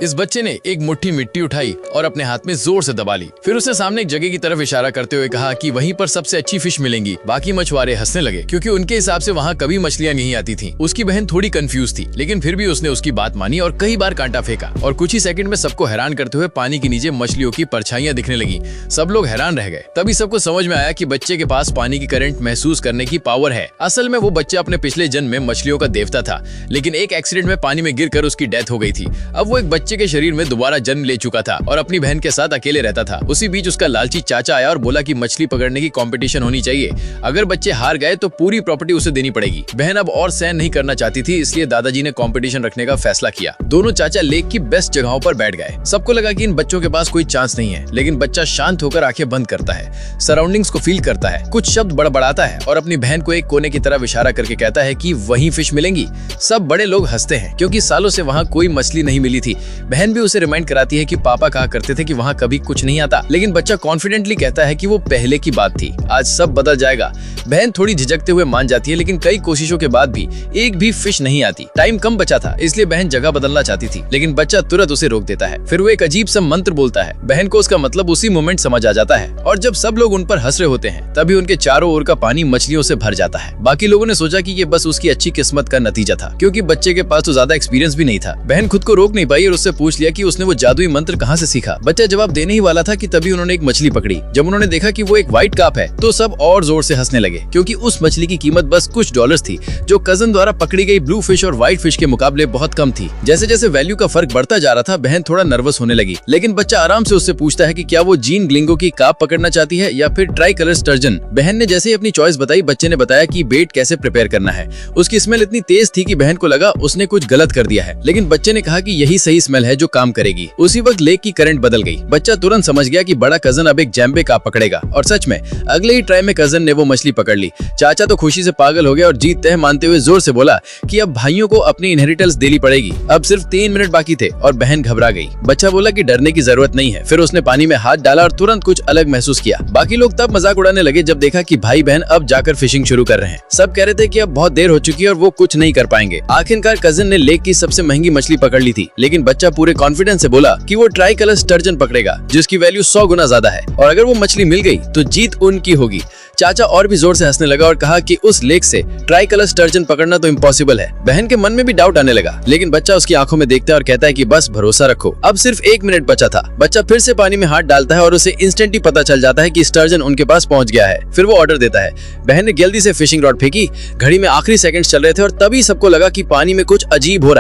इस बच्चे ने एक मुट्ठी मिट्टी उठाई और अपने हाथ में जोर से दबा ली। फिर उसने सामने एक जगह की तरफ इशारा करते हुए कहा कि वहीं पर सबसे अच्छी फिश मिलेंगी। बाकी मछुआरे हंसने लगे क्योंकि उनके हिसाब से वहाँ कभी मछलियाँ नहीं आती थीं। उसकी बहन थोड़ी कंफ्यूज थी, लेकिन फिर भी उसने उसकी बात मानी और कई बार कांटा फेंका और कुछ ही सेकंड में सबको हैरान करते हुए पानी के नीचे मछलियों की परछाइयां दिखने लगी। सब लोग हैरान रह गए। तभी सबको समझ में आया कि बच्चे के पास पानी की करंट महसूस करने की पावर है। असल में वो बच्चा अपने पिछले जन्म में मछलियों का देवता था, लेकिन एक एक्सीडेंट में पानी में गिरकर उसकी डेथ हो गई थी। अब वो एक बच्चे के शरीर में दोबारा जन्म ले चुका था और अपनी बहन के साथ अकेले रहता था। उसी बीच उसका लालची चाचा आया और बोला कि मछली पकड़ने की कंपटीशन होनी चाहिए। अगर बच्चे हार गए तो पूरी प्रॉपर्टी उसे देनी पड़ेगी। बहन अब और सहन नहीं करना चाहती थी, इसलिए दादाजी ने कंपटीशन रखने का फैसला किया। दोनों चाचा लेक की बेस्ट जगहों पर बैठ गए। सबको लगा कि इन बच्चों के पास कोई चांस नहीं है, लेकिन बच्चा शांत होकर आंखें बंद करता है, सराउंडिंग्स को फील करता है, कुछ शब्द बड़बड़ाता है और अपनी बहन को एक कोने की तरफ इशारा करके कहता है कि वहीं फिश मिलेंगी। सब बड़े लोग हंसते हैं क्योंकि सालों से वहाँ कोई मछली नहीं मिली थी। बहन भी उसे रिमाइंड कराती है कि पापा कहा करते थे कि वहाँ कभी कुछ नहीं आता, लेकिन बच्चा कॉन्फिडेंटली कहता है कि वो पहले की बात थी, आज सब बदल जाएगा। बहन थोड़ी झिझकते हुए मान जाती है, लेकिन कई कोशिशों के बाद भी एक भी फिश नहीं आती। टाइम कम बचा था, इसलिए बहन जगह बदलना चाहती थी, लेकिन बच्चा तुरंत उसे रोक देता है। फिर वो एक अजीब सा मंत्र बोलता है। बहन को उसका मतलब उसी मोमेंट समझ आ जाता है और जब सब लोग उन पर हंस रहे होते हैं, तभी उनके चारों ओर का पानी मछलियों से भर जाता है। बाकी लोगों ने सोचा कि ये बस उसकी अच्छी किस्मत का नतीजा था, क्योंकि बच्चे के पास तो ज्यादा एक्सपीरियंस भी नहीं था। बहन खुद को रोक नहीं पाई और उससे पूछ लिया कि उसने वो जादुई मंत्र कहाँ से सीखा। बच्चा जवाब देने ही वाला था कि तभी उन्होंने एक मछली पकड़ी। जब उन्होंने देखा कि वो एक व्हाइट कार्प है, तो सब और जोर से हंसने लगे, क्योंकि उस मछली की कीमत बस कुछ डॉलर्स थी, जो कजन द्वारा पकड़ी गई ब्लू फिश और व्हाइट फिश के मुकाबले बहुत कम थी। जैसे जैसे वैल्यू का फर्क बढ़ता जा रहा था, बहन थोड़ा नर्वस होने लगी, लेकिन बच्चा आराम से उससे पूछता है कि क्या वो जीन ग्लिंगो की कार्प पकड़ना चाहती है या फिर ट्राई कलर स्टर्जन। बहन ने जैसे ही अपनी चॉइस बताई, बच्चे ने बताया कि बेट कैसे प्रिपेयर करना है। उसकी स्मेल इतनी तेज थी कि बहन को लगा उसने कुछ गलत कर दिया है, लेकिन बच्चे ने कहा कि यही सही स्मेल है जो काम करेगी। उसी वक्त लेक की करंट बदल गई। बच्चा तुरंत समझ गया कि बड़ा कजन अब एक जैम्बे कार्प पकड़ेगा, और सच में अगले ही ट्राई में कजन ने वो मछली पकड़ ली। चाचा तो खुशी से पागल हो गया और जीत तय मानते हुए जोर से बोला कि अब भाइयों को अपनी इनहेरिटेंस देनी पड़ेगी। अब सिर्फ 3 मिनट बाकी थे और बहन घबरा गई। बच्चा बोला कि डरने की जरूरत नहीं है। फिर उसने पानी में हाथ डाला और तुरंत कुछ अलग महसूस किया। बाकी लोग तब मजाक उड़ाने लगे जब देखा कि भाई बहन अब जाकर फिशिंग शुरू कर रहे हैं। सब कह रहे थे कि अब बहुत देर हो चुकी है और वो कुछ नहीं कर पाएंगे। आखिरकार कजन ने लेक की सबसे महंगी मछली पकड़ ली थी, लेकिन बच्चा पूरे कॉन्फिडेंस से बोला कि वो ट्राई कलर स्टर्जन पकड़ेगा, जिसकी वैल्यू 100 गुना ज्यादा है, और अगर वो मछली मिल गई तो जीत उनकी होगी। चाचा और भी जोर से हंसने लगा और कहा कि उस लेक से ट्राई कलर स्टर्जन पकड़ना तो इम्पॉसिबल है। बहन के मन में भी डाउट आने लगा, लेकिन बच्चा उसकी आंखों में देखता है और कहता है कि बस भरोसा रखो। अब सिर्फ 1 मिनट बचा था। बच्चा फिर से पानी में हाथ डालता है और उसे इंस्टेंटली पता चल जाता है कि स्टर्जन उनके पास पहुंच गया है। फिर वो ऑर्डर देता है। बहन ने जल्दी से फिशिंग रॉड फेंकी। घड़ी में आखिरी सेकंड्स चल रहे थे और तभी सबको लगा कि पानी में कुछ अजीब हो रहा है।